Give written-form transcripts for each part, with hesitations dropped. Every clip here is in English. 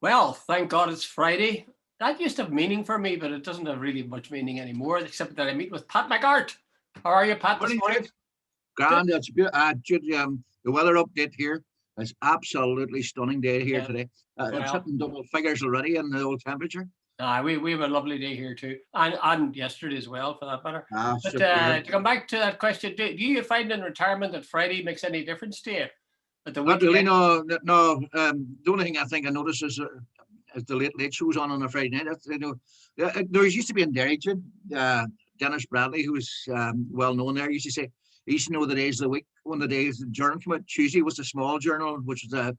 Well, thank God it's Friday. That used to have meaning for me, but it doesn't have really much meaning anymore, except that I meet with Pat McGart. How are you, Pat, this Morning, morning? Jude. Good. Grand. It's good. Jude, the weather update here is absolutely stunning day here Yeah. today. It's Well, hitting double figures already in the old temperature. we have a lovely day here too, and yesterday as well, for that matter. But Superb. to come back to that question, do you find in retirement that Friday makes any difference to you? At the Not really. weekend? No. The only thing I think I notice is the late shows on a Friday night. There used to be in Derry, Jude, Dennis Bradley, who was well known there, used to say he used to know the days of the week when the days the journal came out. Tuesday was the small journal, which was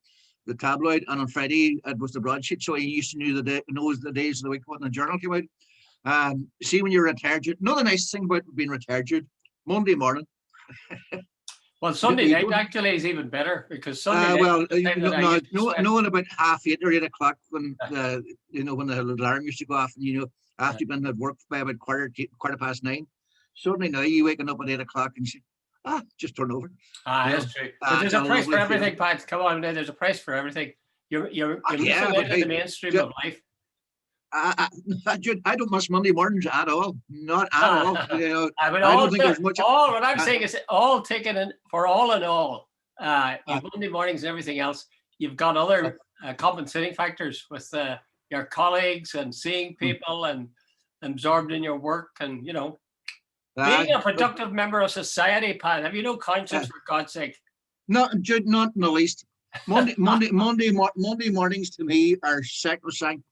the tabloid, and on Friday it was the broadsheet. So he used to knows the days of the week when the journal came out. See, when you're retired, Jude, another nice thing about being retired, Jude, Monday morning. Well, Sunday You night don't. actually is even better because Sunday night Well, is the time that I used to spend. knowing about 8:30 or 8 o'clock when when the alarm used to go off, and after you've been at work by about quarter past 9, suddenly now you waking up at 8 o'clock and you say, just turn over. That's true. But there's It's a a price for lovely feeling. everything, Pat. Come on, there's a price for everything. You're Yeah, missing but out on the hey, mainstream ju- of life. I don't miss Monday mornings at all, not at all. I mean, I don't think there's much. all. What I'm Uh, saying is, all taken in for all in all. uh, You've Monday mornings and everything else. You've got uh, other compensating factors with your colleagues and seeing mm, people and absorbed in your work and uh, being a but productive member of society, Pat. Have you no uh, conscience for God's sake? not in the least. Monday mornings to me are sacrosanct.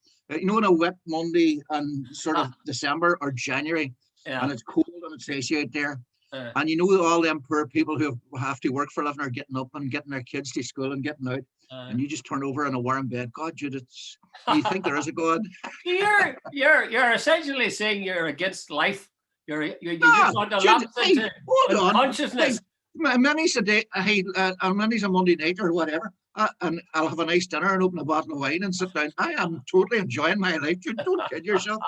On a wet Monday in sort of December or January, Yeah. and it's cold and it's icy out there, Uh, and all them poor people who have to work for a living are getting up and getting their kids to school and getting out, uh, and you just turn over in a warm bed. God, Jude, you think there is a God? you're essentially saying you're against life. You just No, want to Jude, lapse hey, into hold on. Hey, unconsciousness. many's a day, hey, many's a Monday night or whatever, and I'll have a nice dinner and open a bottle of wine and sit down. I am totally enjoying my life. You don't kid yourself.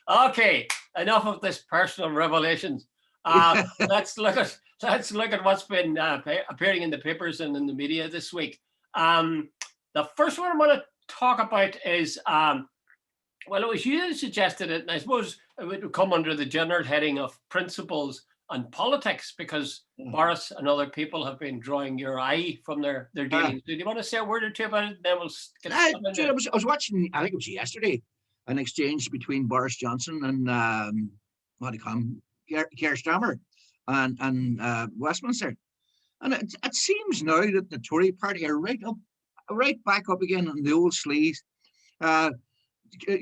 Okay, enough of this personal revelations. Let's look at what's been appearing in the papers and in the media this week. The first one I want to talk about is well, it was you that suggested it, and I suppose it would come under the general heading of principles and politics because Boris and other people have been drawing your eye from their Uh, dealings. Do you want to say a word or two about it? Then we'll get stuck into Jude, it. I was watching, I think it was yesterday, an exchange between Boris Johnson and what do you call him, Keir Starmer and Westminster. And it seems now that the Tory party are right back up again on the old sleaze. Uh,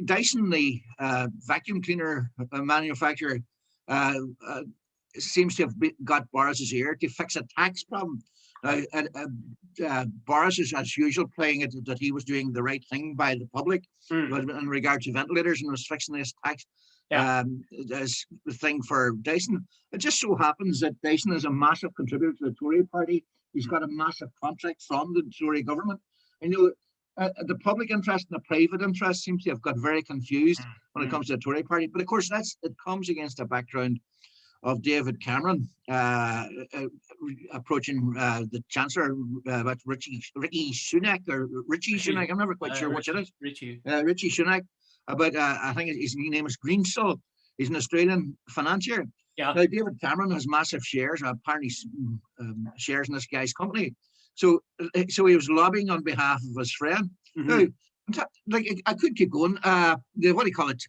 Dyson, the vacuum cleaner manufacturer, uh, uh, seems to have got Boris's ear to fix a tax problem. Boris is, as usual, playing it that he was doing the right thing by the public in regard to ventilators and was fixing this tax Yeah. as the thing for Dyson. It just so happens that Dyson is a massive contributor to the Tory party. He's got a massive contract from the Tory government. And the public interest and the private interest seems to have got very confused when it comes to the Tory party. But of course, it comes against a background of David Cameron approaching the Chancellor about Rishi Sunak or Richie Sunak. I'm never quite sure which it is. Richie. Richie Sunak. But I think his name is Greensill. He's an Australian financier. Yeah. Now, David Cameron has massive shares, apparently shares in this guy's company. So he was lobbying on behalf of his friend. Mm-hmm. Now, I could keep going. What do you call it?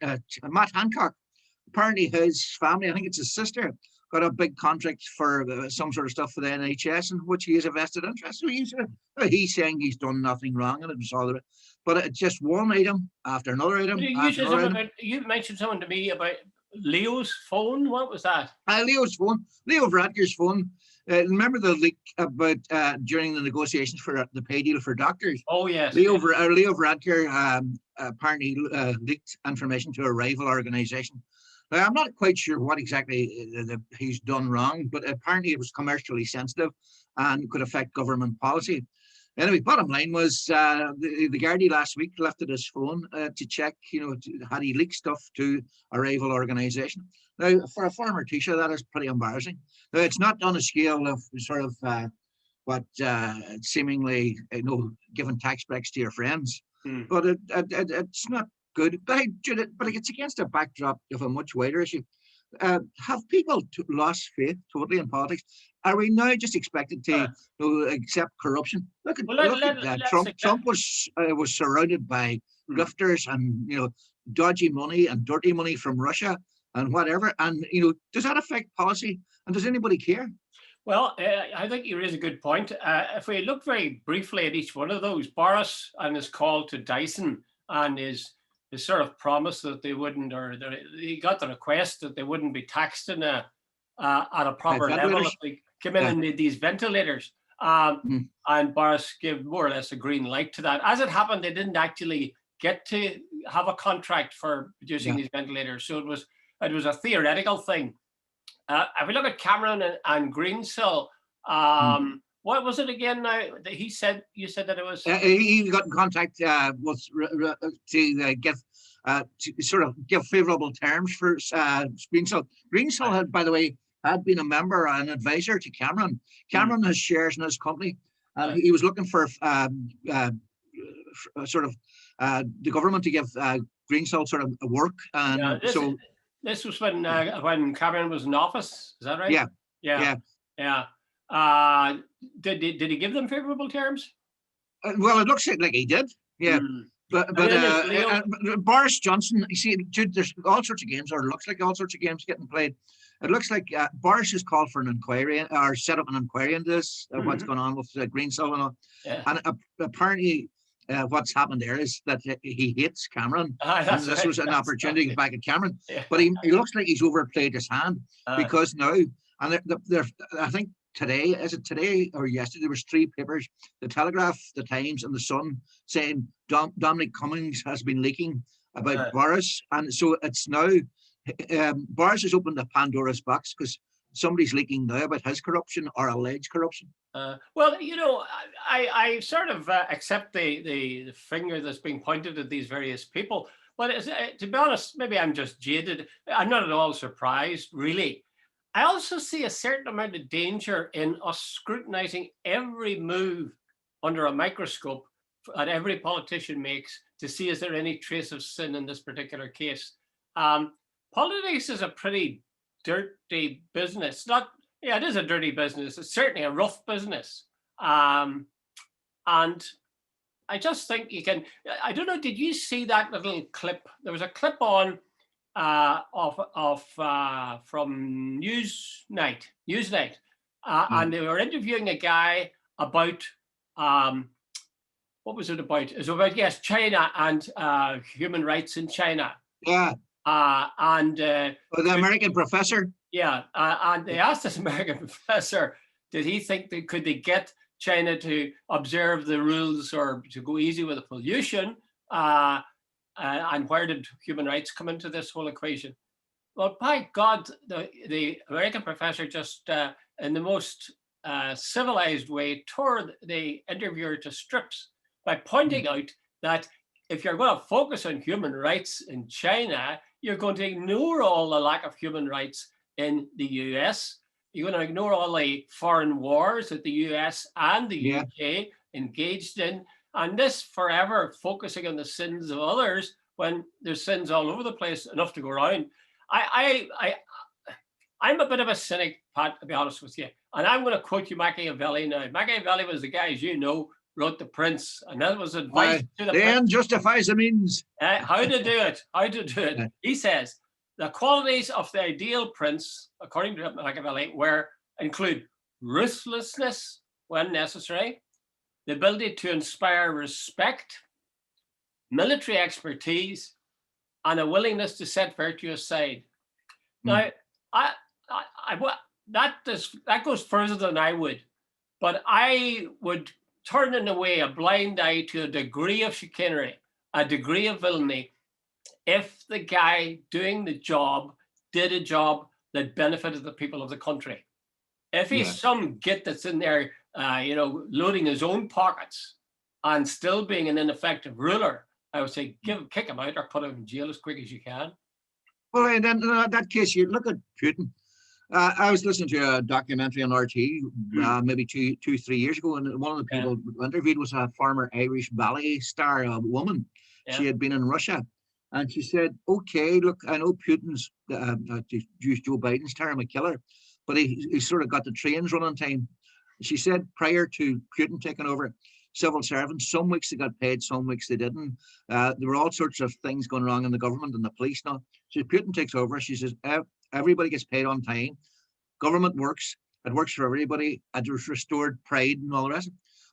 Matt Hancock. Apparently, his family, I think it's his sister, got a big contract for some sort of stuff for the NHS, in which he has a vested interest. So he's saying he's done nothing wrong, and it's all of it. But it's just one item after another item after another item. You mentioned something to me about Leo's phone. What was that? Leo's phone, Leo Varadkar's phone. Remember the leak about during the negotiations for the pay deal for doctors? Oh, yes. Leo Varadkar apparently leaked information to a rival organisation. Now, I'm not quite sure what exactly he's done wrong, but apparently it was commercially sensitive and could affect government policy. Anyway, bottom line was the Gardaí last week lifted his phone to check, had he leaked stuff to a rival organisation. Now, for a former teacher, that is pretty embarrassing. Now, it's not on a scale of sort of seemingly, giving tax breaks to your friends. Mm. but it's not good. But but it's against a backdrop of a much wider issue. Have people lost faith totally in politics? Are we now just expected to accept corruption? Well, Look at let's Trump. accept. Trump was surrounded by Mm. grifters and dodgy money and dirty money from Russia and whatever. And does that affect policy? And does anybody care? Well, I think you raise a good point. If we look very briefly at each one of those, Boris and his call to Dyson and his sort of promise that they wouldn't, or he got the request that they wouldn't be taxed at a proper level if Ventilators. they came in Yeah. and made these ventilators. Mm. And Boris gave more or less a green light to that. As it happened, they didn't actually get to have a contract for producing Yeah. these ventilators, so it was a theoretical thing. If we look at Cameron and Greensill, Mm. what was it again now that he said? You said that it was. He got in contact with to give to sort of give favourable terms for Greensill. Greensill had, by the way, had been a member and advisor to Cameron. Cameron has shares in his company, and he was looking for sort of the government to give Greensill sort of work, and Yeah, this was when Cameron was in office. Is that right? Yeah, yeah, yeah. yeah. Did he give them favourable terms? Well, it looks like he did. Yeah. Mm. But Boris Johnson, you see, Jude, there's all sorts of games, or it looks like all sorts of games getting played. It looks like Boris has called for an inquiry or set up an inquiry into this, what's going on with Greensill and all. Yeah. And apparently, what's happened there is that he hates Cameron, and this was an opportunity to get back at Cameron. Yeah. But he looks like he's overplayed his hand because now, and I think today, is it today or yesterday, there was 3 papers, the Telegraph, the Times, and the Sun, saying Dominic Cummings has been leaking about Boris, and so it's now Boris has opened a Pandora's box because somebody's leaking now about his corruption or alleged corruption. Well, I sort of accept the finger that's being pointed at these various people, but to be honest, maybe I'm just jaded. I'm not at all surprised, really. I also see a certain amount of danger in us scrutinizing every move under a microscope that every politician makes to see is there any trace of sin in this particular case. Politics is a pretty dirty business. It is a dirty business. It's certainly a rough business. And I just think you can, I don't know, did you see that little clip? There was a clip on from Newsnight, and they were interviewing a guy about what was it about? It was about, yes, China and human rights in China. Yeah. The American professor. Yeah, and they asked this American professor, did he think could they get China to observe the rules or to go easy with the pollution? And where did human rights come into this whole equation? Well, by God, the American professor just, in the most civilized way, tore the interviewer to strips by pointing out that if you're going to focus on human rights in China, you're going to ignore all the lack of human rights in the US. You're going to ignore all the foreign wars that the US and the UK engaged in. And this forever focusing on the sins of others when there's sins all over the place, enough to go around. I'm a bit of a cynic, Pat, to be honest with you. And I'm going to quote you Machiavelli now. Machiavelli was the guy, as you know, wrote The Prince. And that was advice to the end justifies the means. How to do it. Yeah. He says, the qualities of the ideal prince, according to Machiavelli, include ruthlessness when necessary, the ability to inspire respect, military expertise, and a willingness to set virtue aside. Now, that goes further than I would, but I would turn in a way a blind eye to a degree of chicanery, a degree of villainy, if the guy doing the job did a job that benefited the people of the country. If he's some git that's in there, loading his own pockets and still being an ineffective ruler, I would say kick him out or put him in jail as quick as you can. Well, and then in that case, you look at Putin. I was listening to a documentary on RT Hmm. maybe 3 years ago, and one of the Yeah, people interviewed was a former Irish ballet star, a woman. She yeah. had been in Russia, and she said, "Okay, look, I know Putin's to use Joe Biden's term, a killer, but he sort of got the trains running time." She said prior to Putin taking over, civil servants, some weeks they got paid, some weeks they didn't. There were all sorts of things going wrong in the government and the police now. So Putin takes over. She says everybody gets paid on time. Government works. It works for everybody. It was restored pride and all the rest.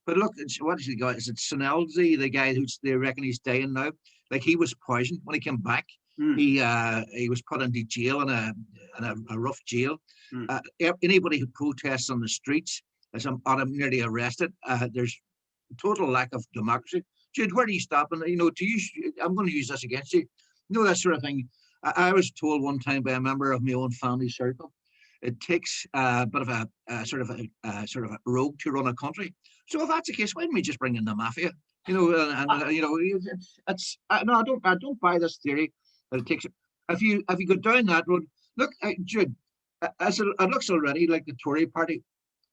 But look, what is he got? Is it Sinelzi, the guy who's they reckon he's dying now? Like he was poisoned when he came back. Hmm. He was put into jail in a rough jail. Hmm. Anybody who protests on the streets is nearly arrested. There's total lack of democracy. Jude, where do you stop? And to use, I'm going to use this against you. That sort of thing. I was told one time by a member of my own family circle, it takes a bit of a sort of a rogue to run a country. So if that's the case, why don't we just bring in the mafia? No, I don't buy this theory that it takes. If you go down that road, look, Jude, as it looks already like the Tory party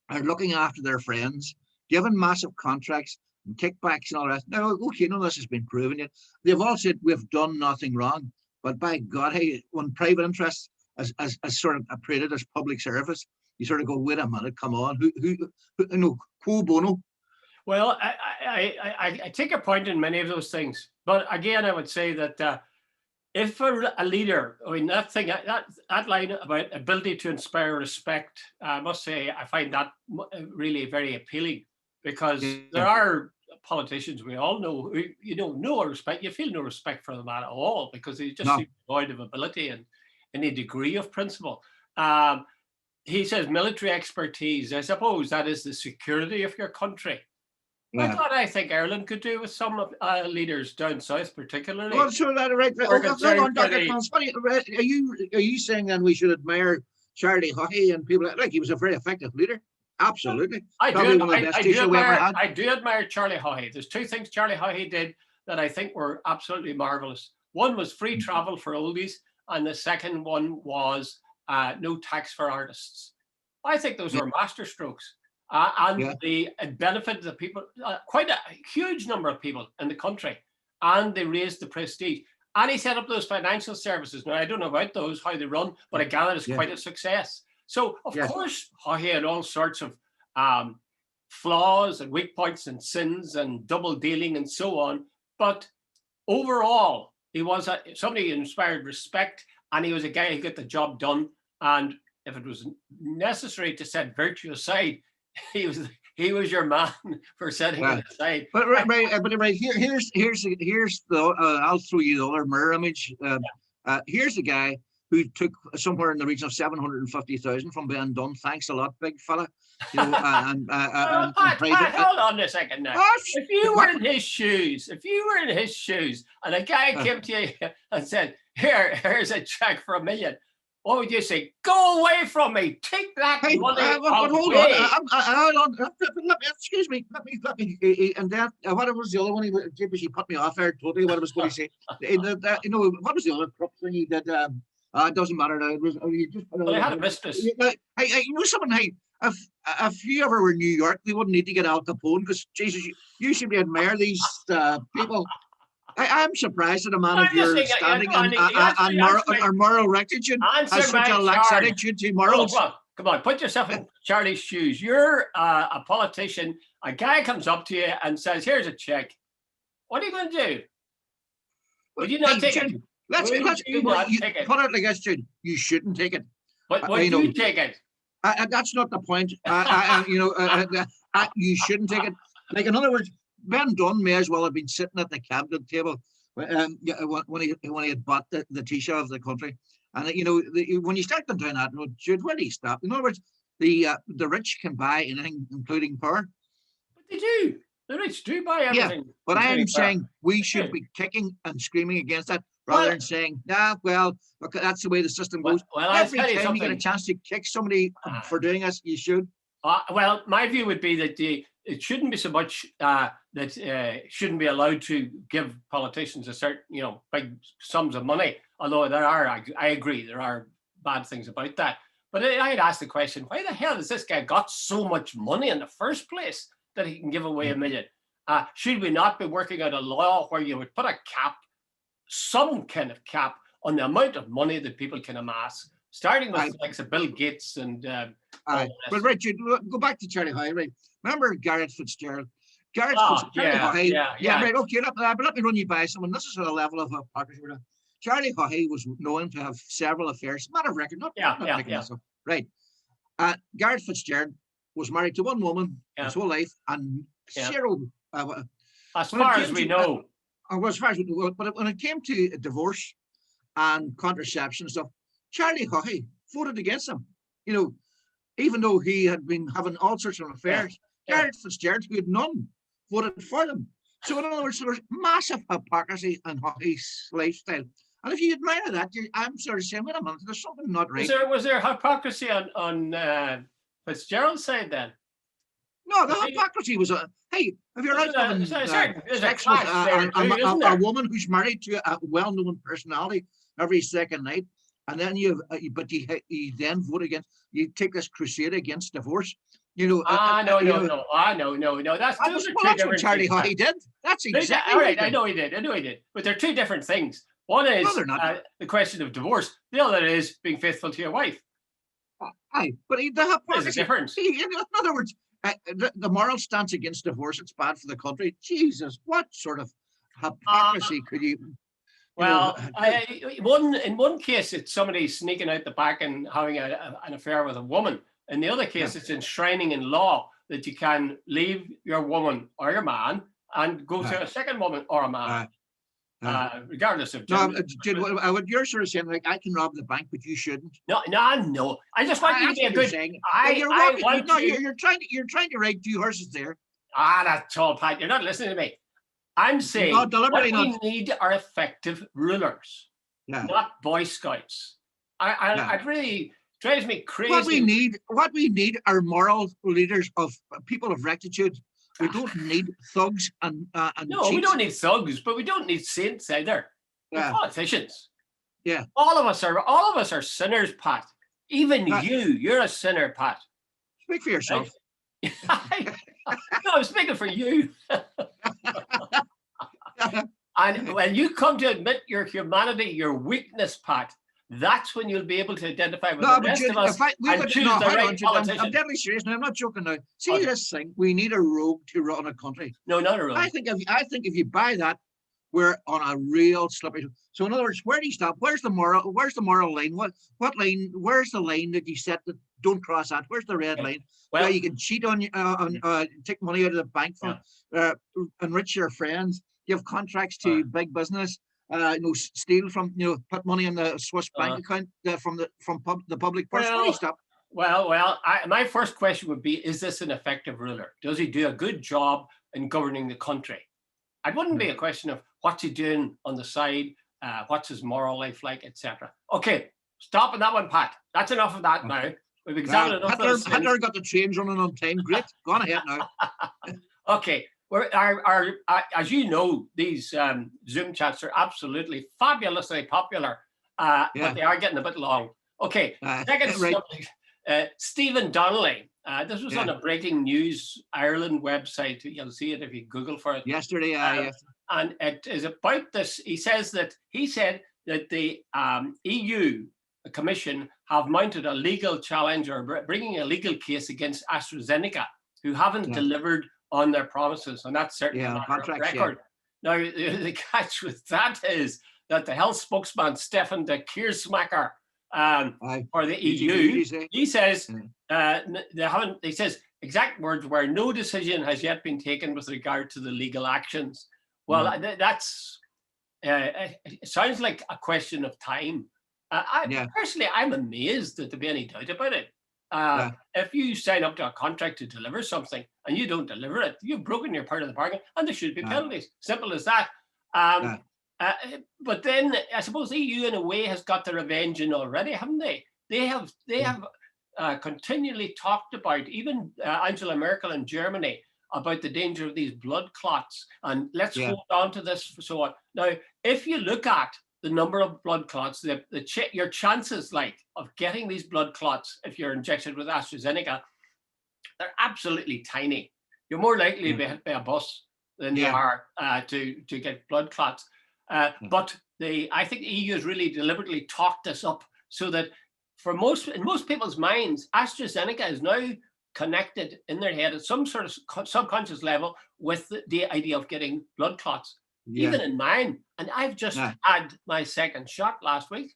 are looking after their friends, given massive contracts and kickbacks and all that. Now, okay, none of this has been proven yet. They've all said we've done nothing wrong. But by God, hey, when private interests as sort of operated as public service, you sort of go, wait a minute, come on, quo bono? Well, I take a point in many of those things, but again, I would say that if a leader, I mean, that line about ability to inspire respect, I must say, I find that really very appealing, because Yeah, there are politicians we all know who, no respect. You feel no respect for them at all, because they just no, seem devoid of ability and any degree of principle. Um, he says military expertise. I suppose that is the security of your country. I yeah. thought I think Ireland could do with some leaders down south, particularly, Well, so that right. who are Hang concerned on, for Doctor the. Clance. Are you saying then we should admire Charlie Haughey and people like he was a very effective leader? Absolutely, I do. probably one of the best I do teachers we ever admire. had. I do admire Charlie Haughey. There's two things Charlie Haughey did that I think were absolutely marvelous. One was free travel for oldies, and the second one was no tax for artists. I think those Yeah, were masterstrokes, and yeah, they benefited the people, quite a huge number of people in the country, and they raised the prestige. And he set up those financial services. Now I don't know about those, how they run, but again, it is yeah, quite a success. So of yes. course, Haughey had all sorts of um, flaws and weak points and sins and double dealing and so on. But overall, he was somebody who inspired respect, and he was a guy who got the job done. And if it was necessary to set virtue aside, he was he was your man for setting Yeah. it aside. But right here, here's the I'll throw you the other mirror image. Here's a guy who took somewhere in the region of 750,000 from being done. Thanks a lot, big fella. And private. Pat, hold on a second now. Gosh, If you were what? in his shoes, and a guy Uh, came to you and said, here's a check for 1 million, what would you say? Go away from me. Take that Hey, money but hold on. away. Hold on. Excuse me. Let me. And then what was the other one? He put me off there totally. What I was going to say. What was the other crop thing he did? It doesn't matter now. It was you just. Well, I had a mistress. Hey, something. Hey, if you ever were in New York, we wouldn't need to get Al Capone because Jesus, you should admire these people. I'm surprised that a man I'm of just your saying, standing come on, and moral rectitude has answer such a my lax charge. attitude to Oh, morals. come on, put yourself in Charlie's shoes. You're a politician. A guy comes up to you and says, "Here's a check." What are you going to do? Would you not Hey, take it? Jude, let's Would you well, not you take it? put it like this, Jude. You shouldn't take it. But You would know, you take it? that's not the point. You shouldn't take it. Like in other words, Ben Dunn may as well have been sitting at the cabinet table yeah, when he had bought the Taoiseach of the country. And when you start them down that road, Jude, where do you stop? In other words, the rich can buy anything, including power. But they do. The rich do buy Yeah, everything, but I'm including power. saying we They should do. be kicking and screaming against that rather Well, than saying, nah, well, look, that's the way the system goes. I'll Every tell you time you get a something. chance to kick somebody for doing this, you should. Well, my view would be that it shouldn't be so much that shouldn't be allowed to give politicians a certain, big sums of money. Although I agree, there are bad things about that. But I'd ask the question, why the hell has this guy got so much money in the first place that he can give away Yeah. $1 million? Should we not be working out a law where you would put a cap, some kind of cap, on the amount of money that people can amass, starting with I, like Bill Gates and all I, the but rest? Richard, go back to Charlie High, right? Remember Garrett Fitzgerald? Charlie Yeah, High, yeah, yeah, yeah, right, okay, but let me run you by someone. This is a level of hypocrisy. Charlie High was known to have several affairs, matter of record, yeah, not yeah, making yeah, this up, right? Garrett Fitzgerald was married to one woman yeah, his whole life and yeah. zero. As When it far came as we to, know, as far as, but when it came to divorce and contraception and stuff, Charlie High voted against him. You know, even though he had been having all sorts of yeah, affairs, yeah. Garrett Fitzgerald, who had none, voted for them. So in other words, there's massive hypocrisy in Hockey's lifestyle. And if you admire that, I'm sort of saying, wait a minute, there's something not right. Was there hypocrisy on Fitzgerald's side then? No, the hypocrisy was hey, if you're out having There's a sex with clash there too, isn't a there? woman who's married to a well-known personality every second night, and then you then vote against, you take this crusade against divorce. No. That's those are two that's what different Charlie things. High did. That's exactly All what he right, I did. know he did. But they're two different things. One No, is they're not. the question of divorce. The other is being faithful to your wife. Aye, but the There's a hypocrisy. difference. In other words, the moral stance against divorce, it's bad for the country. Jesus, what sort of hypocrisy could you? Well, in one case, it's somebody sneaking out the back and having an affair with a woman. In the other case, it's enshrining in law that you can leave your woman or your man and go to a second woman or a man, regardless of gender. No, what you're sort of saying, like, I can rob the bank, but you shouldn't. No. I just want you to be a good. You're trying to ride two horses there. That's all, Pat. You're not listening to me. I'm saying what we need are effective rulers, not Boy Scouts. It really drives me crazy. What we need are moral leaders of people of rectitude. We don't need thugs and no, cheats. We don't need thugs, but we don't need saints either. We're politicians. Yeah. All of us are sinners, Pat. Even you're a sinner, Pat. Speak for yourself. Right? No, I'm speaking for you. And when you come to admit your humanity, your weakness, Pat, that's when you'll be able to identify with the rest of us and choose the right politician. I'm deadly serious now. I'm not joking now. See this thing. We need a rogue to run a country. No, not a rogue. I think if you buy that, we're on a real slippery. So in other words, where do you stop? Where's the moral line? What line? Where's the line that you set that don't cross that? Where's the red line? Well, where you can cheat on take money out of the bank from enrich your friends, give contracts to big business, steal from, put money in the Swiss bank account from the public purse. Where do you stop? Well, my first question would be: is this an effective ruler? Does he do a good job in governing the country? It wouldn't be a question of what's he doing on the side, what's his moral life like, etc. Okay, stop on that one, Pat. That's enough of that now. We've examined enough of this. Hitler got the trains running on time. Great. Go on ahead now. Okay. As you know, these Zoom chats are absolutely fabulously popular, but they are getting a bit long. Okay, second subject, Stephen Donnelly. This was on a Breaking News Ireland website. You'll see it if you Google for it. Yesterday, and it is about this. He said that the EU Commission have mounted a legal challenge or bringing a legal case against Astrazeneka, who haven't delivered on their promises, and that's certainly a matter of record. Now, the catch with that is that the health spokesman, Stefan de Keersmaker, for the EU, he says he says exact words where no decision has yet been taken with regard to the legal actions. Well, that's it sounds like a question of time. Personally, I'm amazed that there be any doubt about it. If you sign up to a contract to deliver something and you don't deliver it, you've broken your part of the bargain, and there should be penalties. Simple as that. But then I suppose the EU, in a way, has got the revenge in already, haven't they? They have continually talked about, even Angela Merkel in Germany, about the danger of these blood clots, and let's hold on to this for so on. Now, if you look at the number of blood clots, your chances like of getting these blood clots if you're injected with AstraZeneca, they're absolutely tiny. You're more likely to be hit by a bus than you Yeah. are to get blood clots. But I think the EU has really deliberately talked this up so that in most people's minds, AstraZeneca is now connected in their head at some sort of subconscious level with the idea of getting blood clots. Yeah. Even in mine, and I've just had my second shot last week.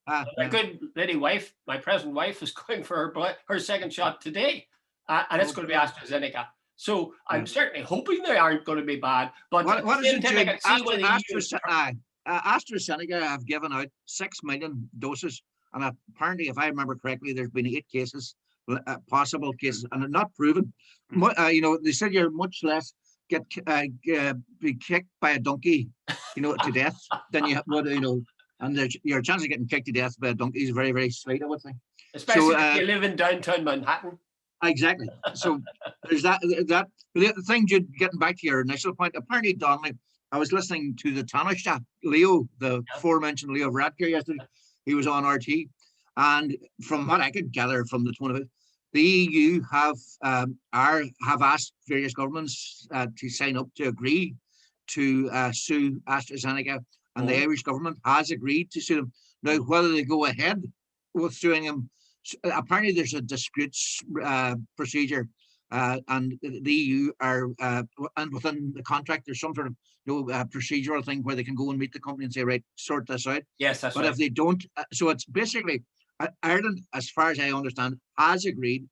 My good lady wife, my present wife, is going for her second shot today, and it's going to be AstraZeneca. So I'm certainly hoping they aren't going to be bad. But what is it, Jude? AstraZeneca have given out 6 million doses, and apparently, if I remember correctly, there's been 8 cases, possible cases, and they're not proven. They said you're much less be kicked by a donkey, to death than you would, and your chance of getting kicked to death by a donkey is very, very slight, I would think. Especially if you live in downtown Manhattan. Exactly. So there's that. The thing, Jude, getting back to your initial point, apparently, Donnelly, I was listening to the Taoiseach, Leo, the aforementioned Leo Varadkar yesterday. He was on RT, and from what I could gather from the tone of it, the EU have asked various governments to sign up to agree to sue AstraZeneca, and the Irish government has agreed to sue them. Now, whether they go ahead with suing them, apparently there's a discrete procedure, and the EU are, and within the contract, there's some sort of procedural thing where they can go and meet the company and say, right, sort this out. Yes, that's right. But if they don't, so it's basically Ireland, as far as I understand, has agreed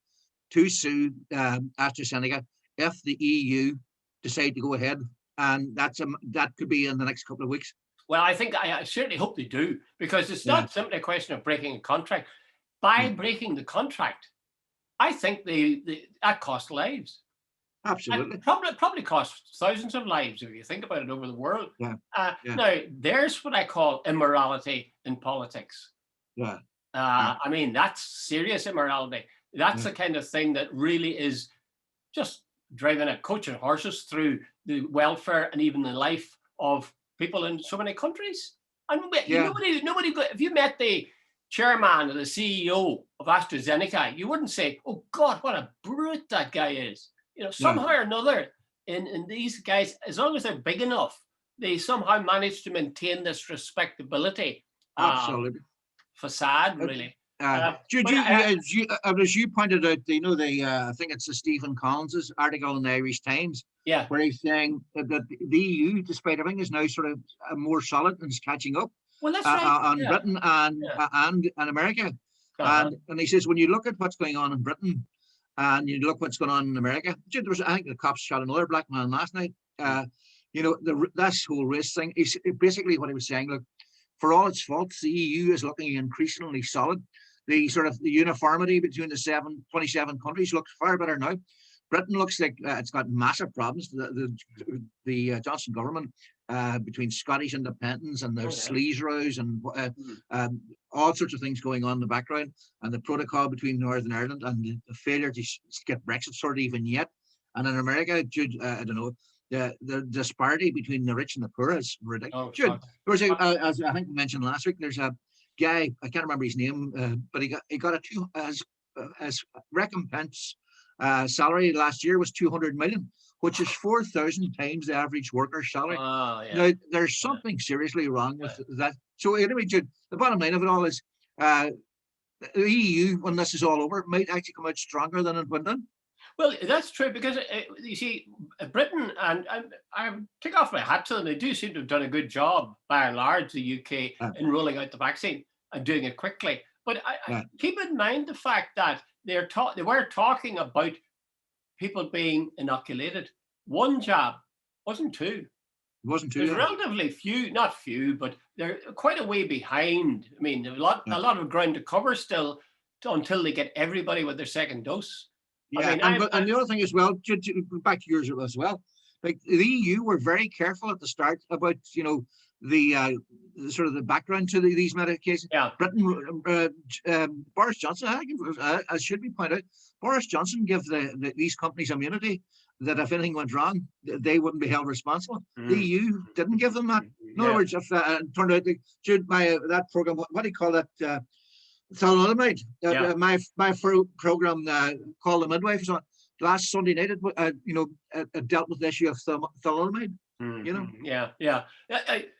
to sue AstraZeneca if the EU decide to go ahead, and that could be in the next couple of weeks. Well, I certainly hope they do, because it's not simply a question of breaking a contract. By breaking the contract, I think that costs lives. Absolutely. It probably costs thousands of lives if you think about it over the world. Now, there's what I call immorality in politics. I mean, that's serious immorality. That's the kind of thing that really is just driving a coach and horses through the welfare and even the life of people in so many countries. And nobody. If you met the chairman or the CEO of AstraZeneca, you wouldn't say, "Oh God, what a brute that guy is." Somehow or another, in these guys, as long as they're big enough, they somehow manage to maintain this respectability. Absolutely. Facade, really. Jude, as you pointed out, I think it's the Stephen Collins' article in the Irish Times, where he's saying that the EU, despite everything, is now sort of more solid and is catching up. Well, that's right. On Britain and America. And he says, when you look at what's going on in Britain and you look what's going on in America, I think the cops shot another black man last night. This whole race thing, is basically what he was saying. Look, for all its faults, the EU is looking increasingly solid. The uniformity between the 27 countries looks far better now. Britain looks like it's got massive problems. The Johnson government, between Scottish independence and the sleaze rows and all sorts of things going on in the background, and the protocol between Northern Ireland and the failure to get Brexit sorted even yet. And in America, Jude, I don't know, the disparity between the rich and the poor is ridiculous. Jude, as I think we mentioned last week, there's a guy, I can't remember his name, but he got as recompense. Salary last year was 200 million, which is 4,000 times the average worker's salary. Now, there's something seriously wrong with that. So anyway, Jude, the bottom line of it all is the EU, when this is all over, might actually come out stronger than it went in. Well, that's true, because you see, Britain, and I take off my hat to them, they do seem to have done a good job, by and large, the UK, in rolling out the vaccine and doing it quickly. But I keep in mind the fact that they were talking about people being inoculated. One jab, wasn't two. It wasn't two. There's relatively few, not few, but they're quite a way behind. I mean, a lot of ground to cover still until they get everybody with their second dose. And the other thing as well, back to yours as well, like the EU were very careful at the start about, the sort of the background to these medications. Britain, Boris Johnson, I think, as should be pointed out, Boris Johnson gave these companies immunity that if anything went wrong, they wouldn't be held responsible. The EU didn't give them that. In other Yeah, words, if turned out Jude, my that program, what do you call that? Thalidomide. yeah. My program called the midwife on last Sunday night. It dealt with the issue of thalidomide. You know. Yeah, yeah.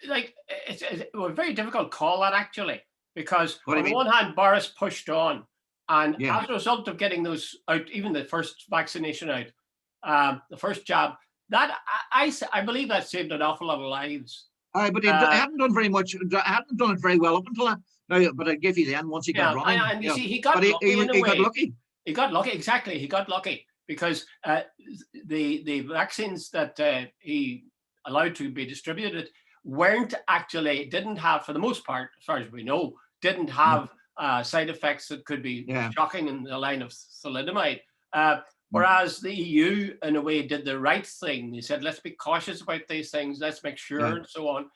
Like it's a very difficult call that actually, because What do on you the mean? one hand, Boris pushed on, and Yeah. as a result of getting those out, even the first vaccination out, the first jab, that I believe that saved an awful lot of lives. But he Uh, hadn't done very much. Hadn't done it very well up until that. Now, but I give you the end once he got yeah, running. and you Yeah. see, he But got lucky in a he got way. lucky. He got lucky, exactly. He got lucky because the vaccines that he allowed to be distributed didn't have, for the most part, as far as we know, didn't Yeah. have side effects that could be Yeah. shocking in the line of thalidomide. Mm. Whereas the EU, in a way, did the right thing. They said, let's be cautious about these things, let's make sure, Yeah. and so on.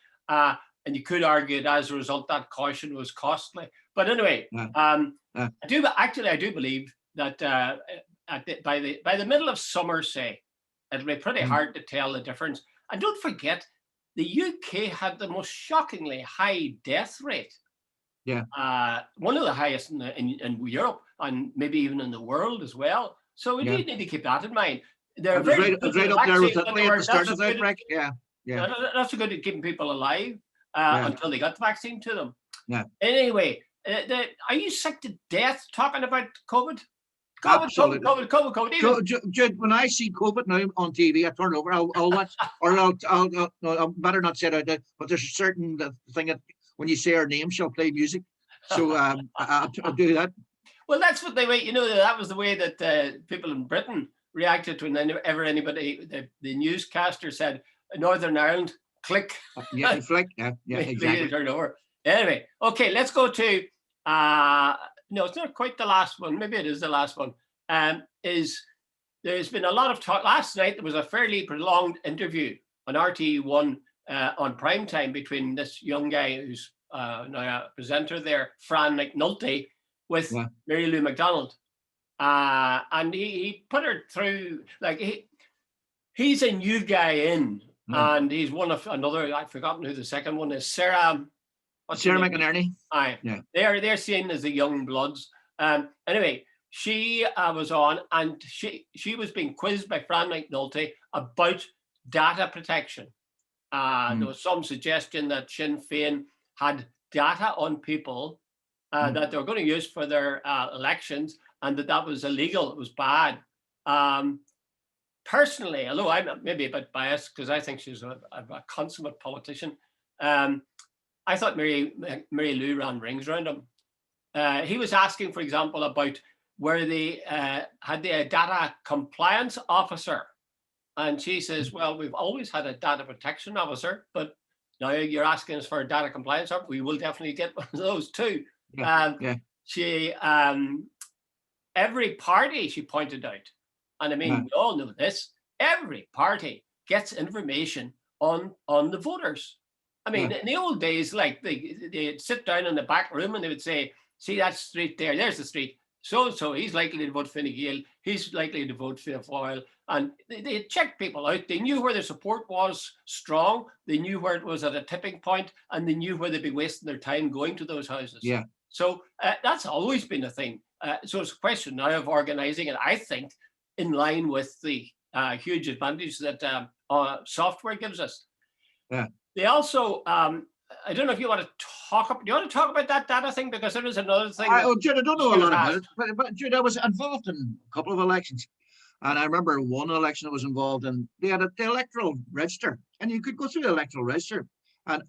And you could argue that as a result, that caution was costly. But anyway, Yeah. Yeah. I do believe that by the middle of summer, say, it'll be pretty Mm. hard to tell the difference. And don't forget, the UK had the most shockingly high death rate. Yeah. One of the highest in Europe, and maybe even in the world as well. So we do Yeah. need to keep that in mind. They're It was very right. It good was with right the up there with vaccine, but they Italy at were the not start so of the good. outbreak. Yeah. Yeah. Not so good at keeping people alive Yeah. until they got the vaccine to them. Yeah. Anyway, are you sick to death talking about COVID? Absolutely. COVID. So, Jude, when I see COVID now on TV, I turn it over. I'll watch, or I'll better not say it out, but there's a certain thing that when you say her name, she'll play music. So I'll do that. Well, that's what they wait. You know, that was the way that people in Britain reacted whenever anybody, the newscaster said Northern Ireland, click. Yeah, flick. Yeah, exactly. Turn over. Anyway, okay, let's go to no, it's not quite the last one. Maybe it is the last one. Is There's been a lot of talk. Last night there was a fairly prolonged interview on RTE1 on prime time between this young guy who's now a presenter there, Fran McNulty, with Yeah. Mary Lou McDonald. And he put her through, like he's a new guy in, Yeah. and he's one of another, I've forgotten who the second one is, Sarah. What's her Sarah name? McInerney. Aye. Yeah. They're seen as the young bloods. Anyway, she was on, and she was being quizzed by Fran McNulty about data protection. There was some suggestion that Sinn Féin had data on people that they were going to use for their elections, and that was illegal. It was bad. Personally, although I'm maybe a bit biased because I think she's a consummate politician, I thought Mary Lou ran rings around him. He was asking, for example, about where they had the data compliance officer. And she says, well, we've always had a data protection officer, but now you're asking us for a data compliance officer. We will definitely get one of those too. Yeah. She, every party, she pointed out, and I mean, we all know this, every party gets information on the voters. I mean, in the old days, like they'd sit down in the back room and they would say, see that street there, there's the street. So he's likely to vote Fine Gael, he's likely to vote Fianna Fáil. And they checked people out. They knew where their support was strong. They knew where it was at a tipping point, and they knew where they'd be wasting their time going to those houses. Yeah. So that's always been a thing. So it's a question now of organising it, I think, in line with the huge advantage that software gives us. Yeah. They also, I don't know if you want to talk about. Do you want to talk about that data thing, because there is another thing. Jude, I don't know a lot about it, but Jude, I was involved in a couple of elections, and I remember one election I was involved in. They had the electoral register, and you could go through the electoral register. And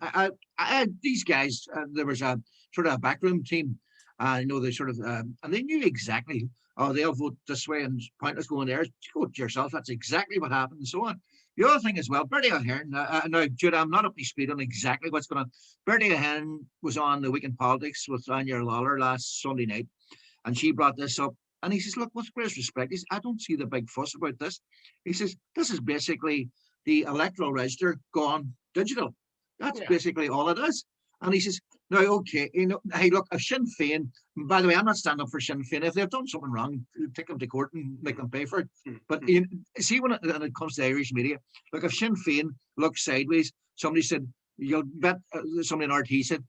these guys, there was a sort of a backroom team. They sort of, and they knew exactly. Oh, they'll vote this way, and pointless going there. Go to yourself. That's exactly what happened, and so on. The other thing as well, Bertie Ahern. Now, Jude, I'm not up to speed on exactly what's going on. Bertie Ahern was on the Week in Politics with Anya Lawler last Sunday night, and she brought this up. And he says, look, with greatest respect, he says, I don't see the big fuss about this. He says, this is basically the electoral register gone digital. That's basically all it is. And he says, now, okay, hey, look, if Sinn Féin, by the way, I'm not standing up for Sinn Féin. If they've done something wrong, take them to court and make them pay for it. But see, when it comes to Irish media, look, if Sinn Féin looks sideways, somebody said, you'll bet somebody in RT said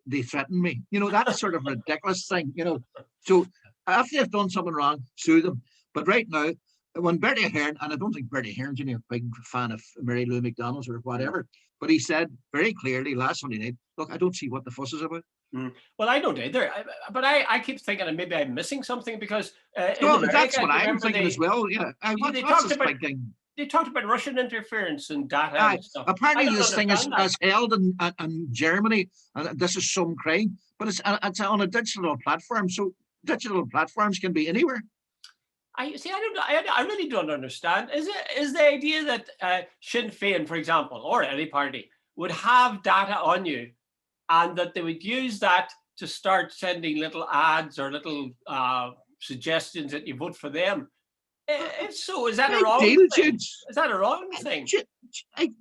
they threatened me. That's sort of a ridiculous thing. So after they've done something wrong, sue them. But right now, when Bertie Ahern, and I don't think Bertie Ahern's a big fan of Mary Lou McDonald's or whatever, but he said very clearly last Sunday night, look, I don't see what the fuss is about. Well, I don't either. But I keep thinking that maybe I'm missing something because in No, America, that's what I'm thinking they, as well. Yeah, they what's talked this about big thing? they talked about Russian interference and data and stuff. I Apparently, don't this thing is, understand that. is held in Germany, and this is some crime, but it's on a digital platform. So digital platforms can be anywhere. I see. I really don't understand. Is the idea that Sinn Féin, for example, or any party would have data on you, and that they would use that to start sending little ads or little suggestions that you vote for them? If so, is that a Big wrong deal, thing? Jude. Is that a wrong thing?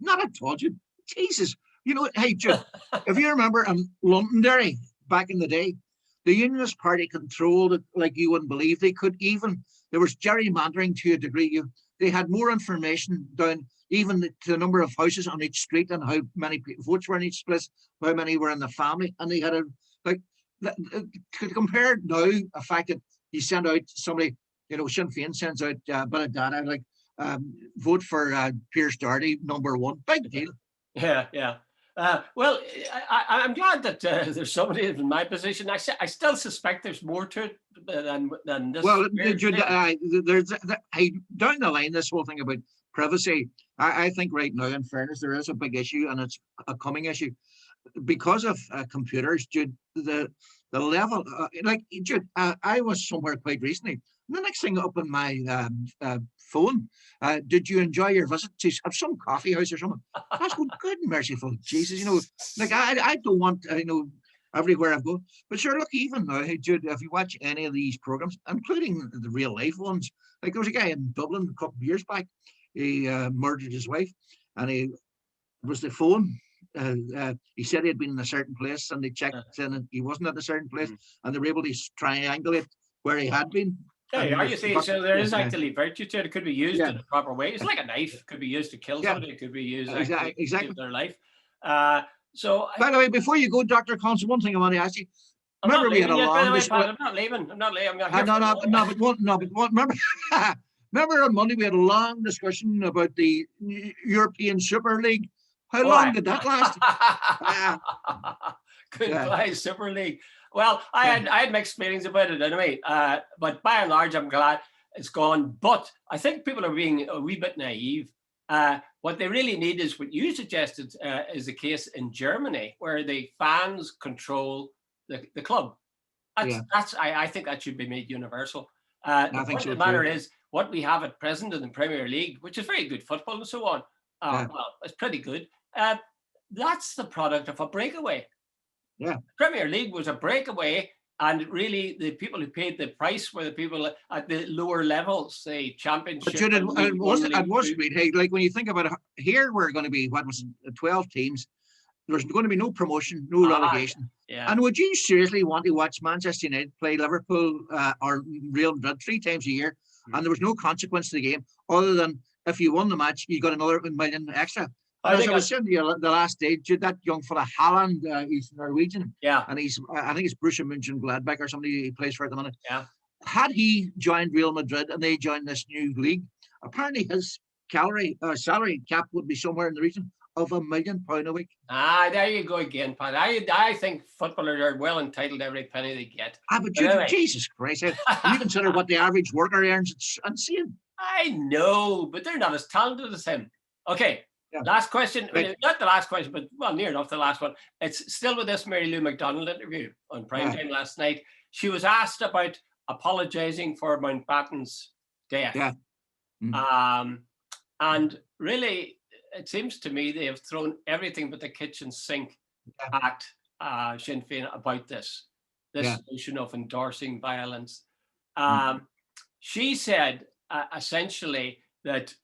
Not at all, Jude. Jesus. Hey, Jude, if you remember in Londonderry back in the day, the Unionist Party controlled it like you wouldn't believe. There was gerrymandering to a degree. They had more information down even to the number of houses on each street and how many votes were in each place, how many were in the family. And they had to compare now the fact that you send out somebody, Sinn Féin sends out a bit of data like vote for Pierce Doherty, #1. Big deal. Yeah. Well, I'm glad that there's somebody in my position. I still suspect there's more to it than this. Well, down the line, this whole thing about privacy, I think right now, in fairness, there is a big issue, and it's a coming issue because of computers. Jude, the level, Jude, I was somewhere quite recently. The next thing up on my phone, did you enjoy your visit to some coffee house or something? I was going, good merciful Jesus, I don't want, everywhere I've gone. But sure, look, even now, hey, Jude, if you watch any of these programs, including the real life ones, like there was a guy in Dublin a couple of years back, he murdered his wife, and it was the phone. He said he had been in a certain place, and they checked and he wasn't at a certain place, and they were able to triangulate where he had been. Yeah, you see, so there is actually virtue to it. It could be used in a proper way. It's like a knife. It could be used to kill somebody. It could be used to save their life. So, by the way, before you go, Dr. Constance, one thing I want to ask you. Remember, we had a long discussion. I'm not leaving. I'm not leaving. Remember on Monday we had a long discussion about the European Super League. How long did that last? Goodbye, Super League. Well, I had mixed feelings about it anyway. But by and large, I'm glad it's gone. But I think people are being a wee bit naive. What they really need is what you suggested is the case in Germany, where the fans control the club. I think that should be made universal. The point of the matter is what we have at present in the Premier League, which is very good football and so on. Well, it's pretty good. That's the product of a breakaway. Yeah. The Premier League was a breakaway, and really the people who paid the price were the people at the lower levels, the Championship. But it wasn't great. Hey, like when you think about it, here we're going to be 12 teams. There's going to be no promotion, no relegation. Yeah. And would you seriously want to watch Manchester United play Liverpool or Real Madrid 3 times a year, and there was no consequence to the game other than if you won the match, you got another $1 million extra? And as I was saying to you the last day, that young fella Haaland, he's Norwegian. Yeah. And I think it's Borussia Mönchengladbach or somebody he plays for at the minute. Yeah. Had he joined Real Madrid and they joined this new league, apparently his salary cap would be somewhere in the region of £1 million a week. There you go again, Pat. I think footballers are well entitled to every penny they get. But anyway. Jesus Christ, you consider what the average worker earns, it's insane. I know, but they're not as talented as him. Okay. Yeah. Last question, not the last question, but well, near enough the last one. It's still with this Mary Lou McDonald interview on prime time last night. She was asked about apologizing for Mountbatten's death. Yeah. And really, it seems to me they have thrown everything but the kitchen sink at Sinn Féin about this notion of endorsing violence. She said essentially that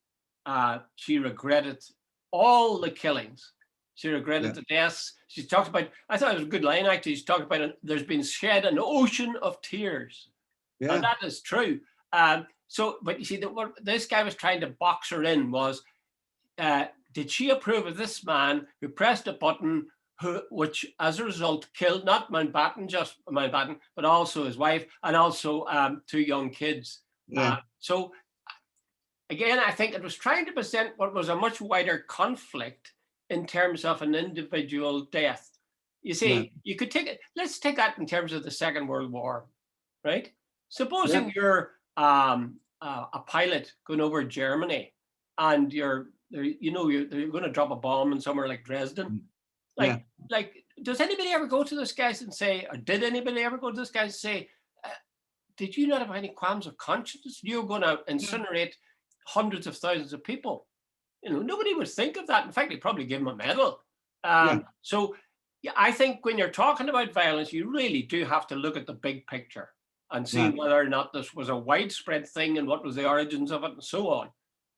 she regretted all the killings. She regretted the deaths. She talked about, I thought it was a good line actually, she talked about there's been shed an ocean of tears. Yeah. And that is true. But you see, what this guy was trying to box her in was did she approve of this man who pressed a button, which as a result killed not just Mountbatten, but also his wife and also 2 young kids. Yeah. So again, I think it was trying to present what was a much wider conflict in terms of an individual death. You see, you could take it, let's take that in terms of the Second World War, right? Supposing you're a pilot going over Germany and you're going to drop a bomb in somewhere like Dresden. Like, does anybody ever go to those guys and say, or did anybody ever go to those guys and say, did you not have any qualms of conscience? You're going to incinerate hundreds of thousands of people. Nobody would think of that. In fact, they'd probably give them a medal. So I think when you're talking about violence, you really do have to look at the big picture and see whether or not this was a widespread thing and what was the origins of it and so on,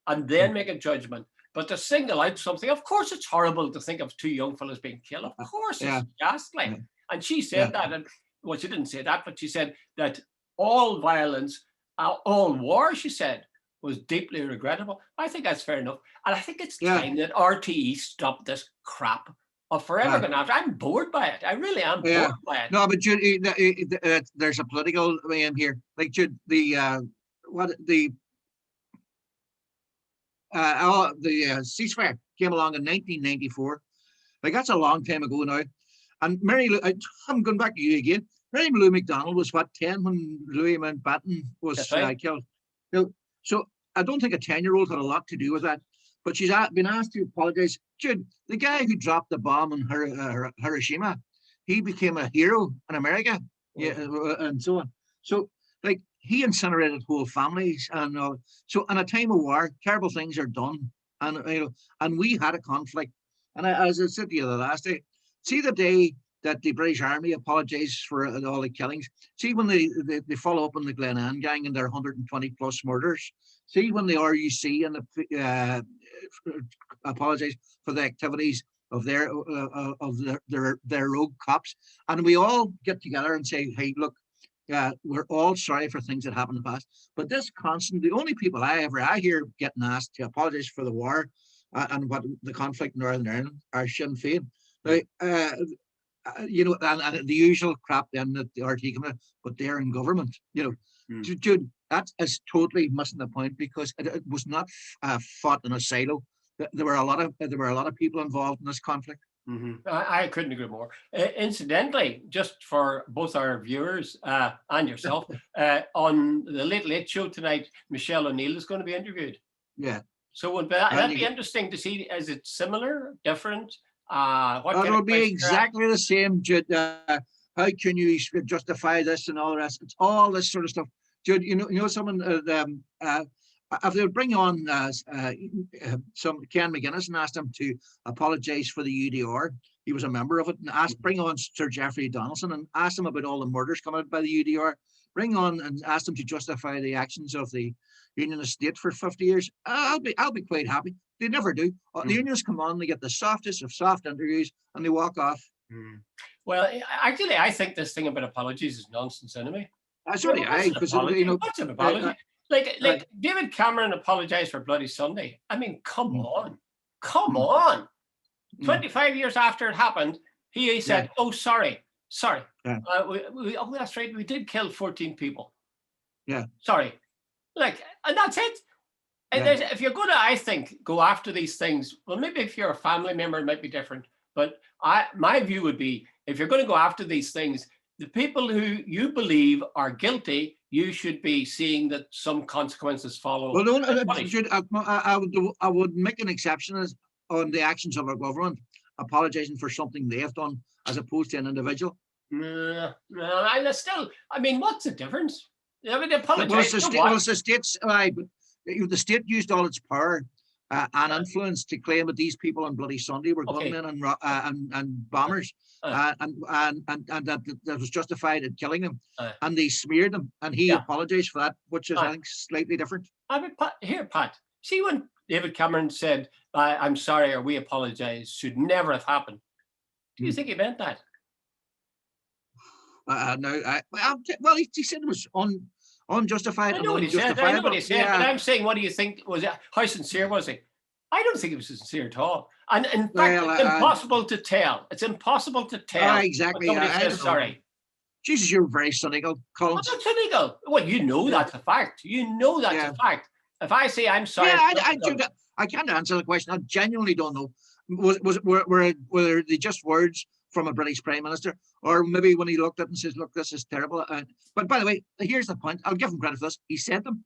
and then make a judgment. But to single out something, of course, it's horrible to think of 2 young fellas being killed. Of course, it's ghastly. And she said that, and well, she didn't say that, but she said that all violence, all war, she said, was deeply regrettable. I think that's fair enough. And I think it's time that RTE stopped this crap of forever going after. I'm bored by it. I really am bored by it. No, but Jude, there's a political aim here. Like Jude, the ceasefire came along in 1994. Like that's a long time ago now. And I'm going back to you again. Mary Lou McDonald was 10 when Louis Mountbatten was killed. So I don't think a 10-year-old had a lot to do with that. But she's been asked to apologize. Jude, the guy who dropped the bomb in Hiroshima, he became a hero in America, and so on. So, like, he incinerated whole families, and so in a time of war, terrible things are done, and and we had a conflict. And as I said to you the last day, see the day that the British Army apologized for all the killings. See when they follow up on the Glenanne gang and their 120 plus murders. See when the RUC and the apologize for the activities of their rogue cops, and we all get together and say, hey, look, we're all sorry for things that happened in the past. But this constant, the only people I hear getting asked to apologize for the war and what the conflict in Northern Ireland are Sinn Féin. Now, and the usual crap then that the RT come in, but they're in government. Jude, that is totally missing the point, because it was not fought in a silo. There were a lot of people involved in this conflict. I couldn't agree more. Incidentally, just for both our viewers and yourself, on the Late Late Show tonight, Michelle O'Neill is going to be interviewed. Yeah. So would that be interesting to see? Is it similar, different? It'll be exactly the same, Jude. How can you justify this and all the rest? It's all this sort of stuff, Jude. Someone if they would bring on some Ken McGuinness and asked him to apologise for the UDR, he was a member of it, and bring on Sir Geoffrey Donaldson and ask him about all the murders committed by the UDR. Bring on and ask them to justify the actions of the Union State for 50 years. I'll be quite happy. They never do. The unions come on, they get the softest of soft interviews, and they walk off. Well, actually, I think this thing about apologies is nonsense anyway. Sorry, what's an apology? Like David Cameron apologized for Bloody Sunday. I mean, come on. 25 years after it happened, he said, "Oh, sorry. That's right. We did kill 14 people. Yeah. Sorry." And that's it. And if you're going to, I think, go after these things, well, maybe if you're a family member, it might be different. But my view would be, if you're going to go after these things, the people who you believe are guilty, you should be seeing that some consequences follow. Well, I would make an exception on the actions of our government, apologising for something they have done, as opposed to an individual. No, and still, I mean, what's the difference? I mean, apologise. The state used all its power and influence to claim that these people on Bloody Sunday were gunmen and bombers, and that was justified in killing them, and they smeared them, and he apologised for that, which is I think slightly different. Pat. See, when David Cameron said, "I'm sorry," or "We apologise," should never have happened. Do you think he meant that? Well, he said it was unjustified. I know what he said. But I'm saying, what do you think? How sincere was he? I don't think it was sincere at all. And in fact, Well, it's impossible to tell. It's impossible to tell when exactly. somebody I says don't know. sorry. Jesus, you're very cynical, I'm Collins. not cynical. Well, you know Yeah, that's a fact. You know that's a yeah, fact. If I say I'm sorry, yeah. it's not done. I can't answer the question. I genuinely don't know. Were they just words from a British Prime Minister, or maybe when he looked at it and says, "Look, this is terrible." But by the way, here's the point. I'll give him credit for this. He said them.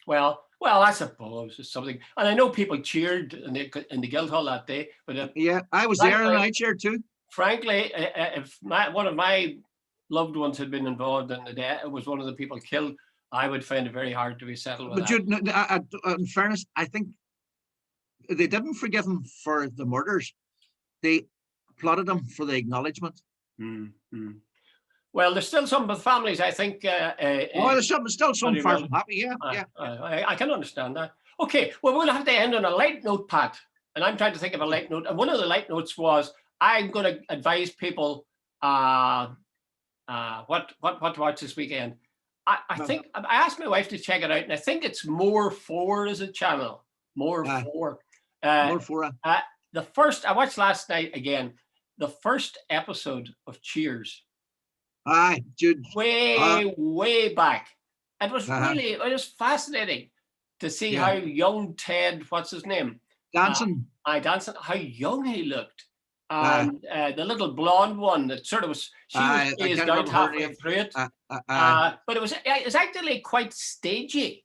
Well, I suppose it's something. And I know people cheered in the Guildhall that day, but Yeah, I was there and frankly, I cheered too. frankly, if one of my loved ones had been involved in the death, it was one of the people killed, I would find it very hard to be settled with But that. Jude, in fairness, I think they didn't forgive him for the murders. They plotted him for the acknowledgement. Mm-hmm. Well, there's still some of the families, I think. Oh, there's still some far well, from happy. Yeah, yeah. I can understand that. Okay, well, we'll have to end on a light note, Pat. And I'm trying to think of a light note. And one of the light notes was I'm going to advise people what to watch this weekend. I think I asked my wife to check it out, and I think it's More 4 as a channel. More 4. More 4. The first I watched last night again. The first episode of Cheers. Aye, Jude. Way back. It was fascinating to see how young Ted, what's his name? Danson. Danson, how young he looked. And the little blonde one that sort of was, she was phased out halfway through it. But it was actually quite stagey,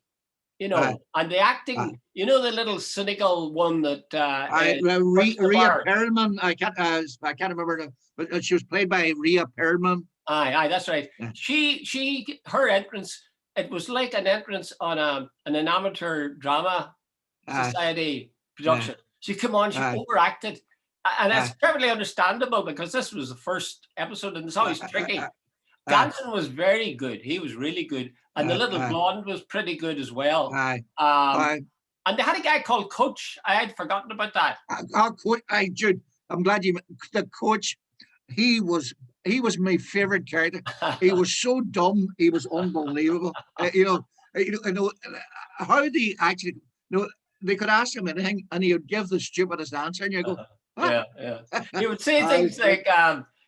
you know, and the acting, you know, the little cynical one that Rhea Perlman. I can't remember, but she was played by Rhea Perlman. Aye, that's right. Yeah. Her entrance, it was like an entrance on an amateur drama society production. She came on, she overacted. And that's perfectly understandable because this was the first episode and it's always tricky. Danson was very good. He was really good. And the little blonde was pretty good as well. And they had a guy called Coach. I had forgotten about that. Jude, I'm glad the Coach, he was my favorite character. He was so dumb. He was unbelievable. You know, how they actually, they could ask him anything and he would give the stupidest answer and you go, yeah. He would say things like,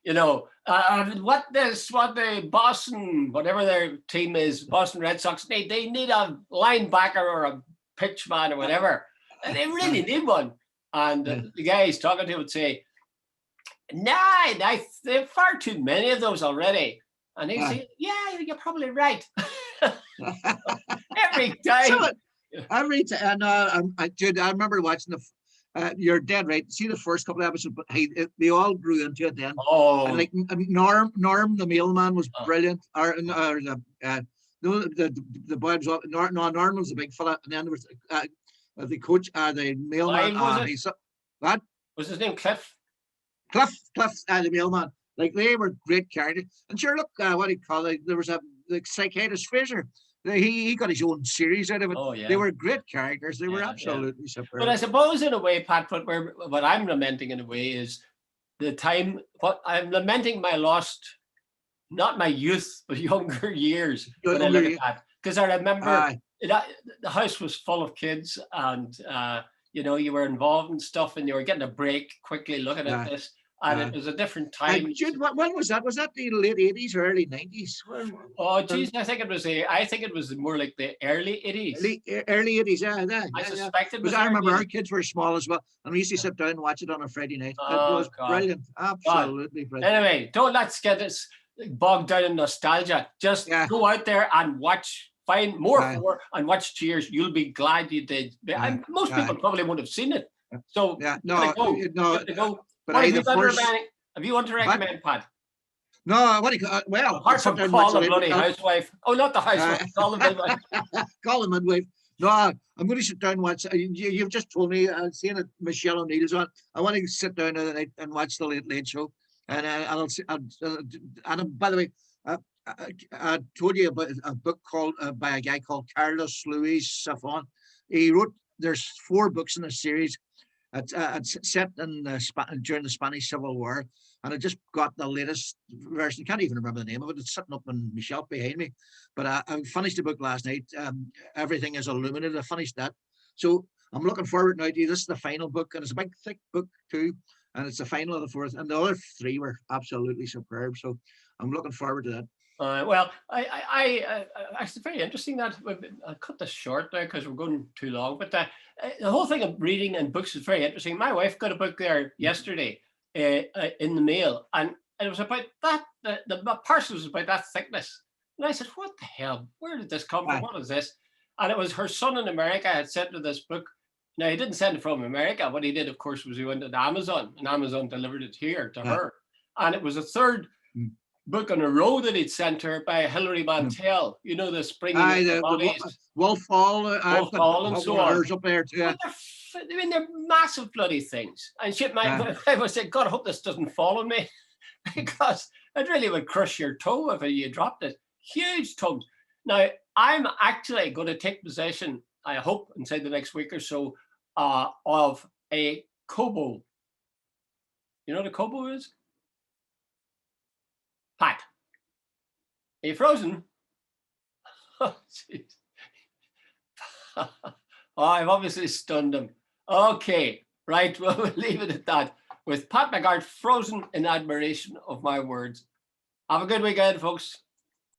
what the Boston, whatever their team is, Boston Red Sox, they need a linebacker or a pitchman or whatever. And they really need one. And the guy he's talking to would say, nah, there are far too many of those already. And he'd say, yeah, you're probably right. Every time. Jude, I remember watching you're dead right. See the first couple of episodes, but they all grew into it then. Oh, and like Norm, the mailman was brilliant. The boy was Norm was a big fella, and then there was the coach, the mailman. What was his name? Cliff, the mailman. Like they were great characters. And sure, look, what do you call it? There was the psychiatrist Fraser. He got his own series out of it. Oh, yeah. They were great characters. They were absolutely superb. But I suppose in a way, Pat, what I'm lamenting in a way is the time. What I'm lamenting my lost, not my youth, but younger years when I look at that. Because I remember the house was full of kids, and you were involved in stuff, and you were getting a break quickly looking at this. And it was a different time. Jude, when was that? Was that the late 80s or early 90s? Oh, geez, I think it was more like the early 80s. Early 80s, yeah. I suspect it was. I remember our kids were small as well, and we used to sit down and watch it on a Friday night. It was brilliant, absolutely brilliant. Anyway, don't let's get us bogged down in nostalgia. Just go out there and watch. Find more and watch Cheers. You'll be glad you did. Most people probably won't have seen it. So go. What have you want to recommend, Pat? No, what do you well? Apart from Call the Bloody Housewife. Oh, not the housewife. Call the midwife. Call the midwife. No, I'm going to sit down and watch. You've just told me, seeing that Michelle O'Neill's on. I want to sit down and watch the Late Show. And I'll by the way, I told you about a book called by a guy called Carlos Luis Safon. He wrote. There's 4 books in a series. It's set in during the Spanish Civil War, and I just got the latest version. Can't even remember the name of it. It's sitting up on my shelf behind me. But I finished the book last night. Everything is Illuminated. I finished that. So I'm looking forward now to this is the final book, and it's a big thick book too, and it's the final of the fourth, and the other three were absolutely superb. So I'm looking forward to that. Well, actually very interesting that I'll cut this short now because we're going too long. But the whole thing of reading and books is very interesting. My wife got a book there yesterday in the mail, and it was about that. The parcel was about that thickness, and I said, "What the hell? Where did this come from? What is this?" And it was her son in America had sent her this book. Now he didn't send it from America. What he did, of course, was he went to Amazon, and Amazon delivered it here to her. And it was a third book on a row that he'd sent her by Hilary Mantel. You know, the springing the bodies. Wolf Hall. Wolf Hall and so on. Up there too. I mean, they're massive bloody things. And shit, my was saying, God, I hope this doesn't follow me because it really would crush your toe if you dropped it. Huge tomes. Now, I'm actually going to take possession, I hope, inside the next week or so, of a Kobo. You know what a Kobo is? Pat, are you frozen? Oh, jeez. Oh, I've obviously stunned him. Okay, right, well, we'll leave it at that. With Pat McGart frozen in admiration of my words. Have a good weekend, folks.